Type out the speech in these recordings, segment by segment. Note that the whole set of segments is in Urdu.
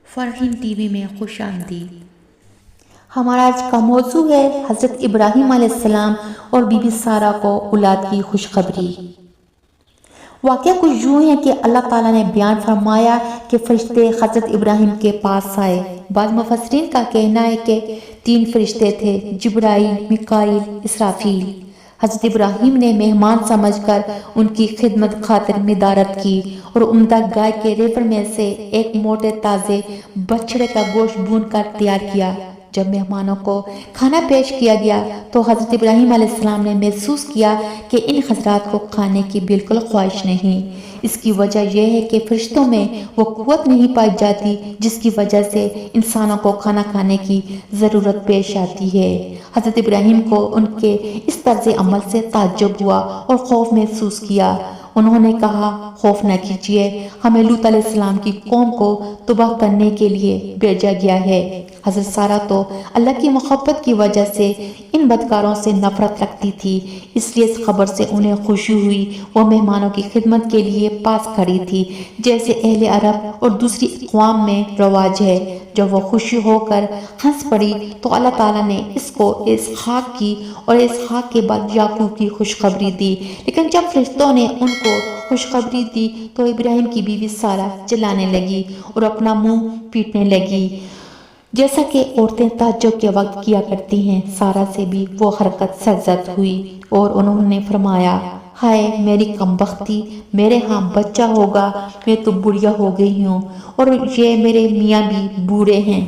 فرحین ٹی وی میں خوش آمدید۔ ہمارا آج کا موضوع ہے حضرت ابراہیم علیہ السلام اور بی بی سارہ کو اولاد کی خوشخبری۔ واقعہ کچھ یوں ہے کہ اللہ تعالیٰ نے بیان فرمایا کہ فرشتے حضرت ابراہیم کے پاس آئے۔ بعض مفسرین کا کہنا ہے کہ 3 فرشتے تھے، جبرائیل، میکائیل، اسرافیل۔ حضرت ابراہیم نے مہمان سمجھ کر ان کی خدمت خاطر مدارت کی اور عمدہ گائے کے ریوڑ میں سے ایک موٹے تازے بچڑے کا گوشت بھون کر تیار کیا۔ جب مہمانوں کو کھانا پیش کیا گیا تو حضرت ابراہیم علیہ السلام نے محسوس کیا کہ ان حضرات کو کھانے کی بالکل خواہش نہیں۔ اس کی وجہ یہ ہے کہ فرشتوں میں وہ قوت نہیں پائی جاتی جس کی وجہ سے انسانوں کو کھانا کھانے کی ضرورت پیش آتی ہے۔ حضرت ابراہیم کو ان کے اس طرز عمل سے تعجب ہوا اور خوف محسوس کیا۔ انہوں نے کہا، خوف نہ کیجیے، ہمیں لوط علیہ السلام کی قوم کو تباہ کرنے کے لیے بھیجا گیا ہے۔ حضرت سارہ تو اللہ کی محبت کی وجہ سے ان بدکاروں سے نفرت رکھتی تھی، اس لیے اس خبر سے انہیں خوشی ہوئی۔ وہ مہمانوں کی خدمت کے لیے پاس کھڑی تھی، جیسے اہل عرب اور دوسری اقوام میں رواج ہے۔ جب وہ خوشی ہو کر ہنس پڑی تو اللہ تعالیٰ نے اس کو اسحاق کی اور اسحاق کے بعد یعقوب کی خوشخبری دی۔ لیکن جب فرشتوں نے ان کو خوشخبری دی تو ابراہیم کی بیوی سارہ چلانے لگی اور اپنا منہ پیٹنے لگی، جیسا کہ عورتیں تعجب کے وقت کیا کرتی ہیں۔ سارہ سے بھی وہ حرکت سرزد ہوئی اور انہوں نے فرمایا، ہائے میری کمبختی، میرے ہاں بچہ ہوگا، میں تو بڑھیا ہو گئی ہوں اور یہ میرے میاں بھی بوڑھے ہیں۔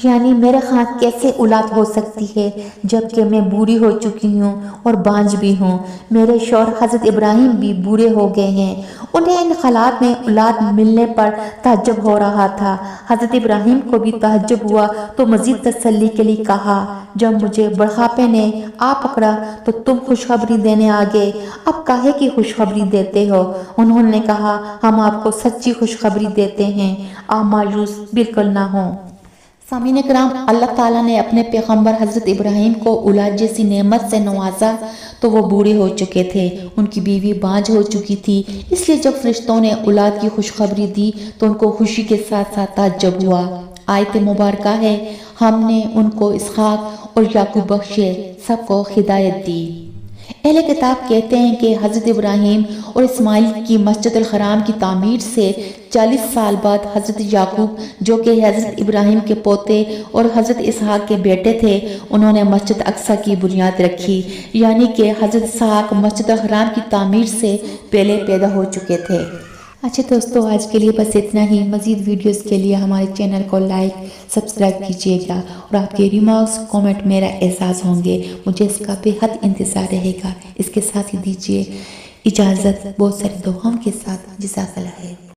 یعنی میرے ہاں کیسے اولاد ہو سکتی ہے جبکہ میں بوڑھی ہو چکی ہوں اور بانجھ بھی ہوں۔ میرے شوہر حضرت ابراہیم بھی بوڑھے ہو گئے ہیں۔ انہیں ان حالات میں اولاد ملنے پر تعجب ہو رہا تھا۔ حضرت ابراہیم کو بھی تعجب ہوا تو مزید تسلی کے لیے کہا، جب مجھے بڑھاپے نے آ پکڑا تو تم خوشخبری دینے آ گئے، اب کاہے کی خوشخبری دیتے ہو؟ انہوں نے کہا، ہم آپ کو سچی خوشخبری دیتے ہیں، آپ مایوس بالکل نہ ہوں۔ سامعین کرام، اللہ تعالیٰ نے اپنے پیغمبر حضرت ابراہیم کو اولاد جیسی نعمت سے نوازا تو وہ بوڑھے ہو چکے تھے، ان کی بیوی بانجھ ہو چکی تھی۔ اس لیے جب فرشتوں نے اولاد کی خوشخبری دی تو ان کو خوشی کے ساتھ ساتھ تعجب ہوا۔ آیت مبارکہ ہے، ہم نے ان کو اسحاق اور یعقوب بخشے، سب کو ہدایت دی۔ اہل کتاب کہتے ہیں کہ حضرت ابراہیم اور اسماعیل کی مسجد الحرام کی تعمیر سے 40 سال بعد حضرت یعقوب، جو کہ حضرت ابراہیم کے پوتے اور حضرت اسحاق کے بیٹے تھے، انہوں نے مسجد اقصی کی بنیاد رکھی، یعنی کہ حضرت اسحاق مسجد الحرام کی تعمیر سے پہلے پیدا ہو چکے تھے۔ اچھا دوستو، آج کے لیے بس اتنا ہی۔ مزید ویڈیوز کے لیے ہمارے چینل کو لائک، سبسکرائب کیجیے گا اور آپ کے ریمارکس، کومنٹ میرا اعزاز ہوں گے، مجھے اس کا بے حد انتظار رہے گا۔ اس کے ساتھ ہی دیجیے اجازت، بہت ساری دعاؤں کے ساتھ۔ جزاک اللہ خیر۔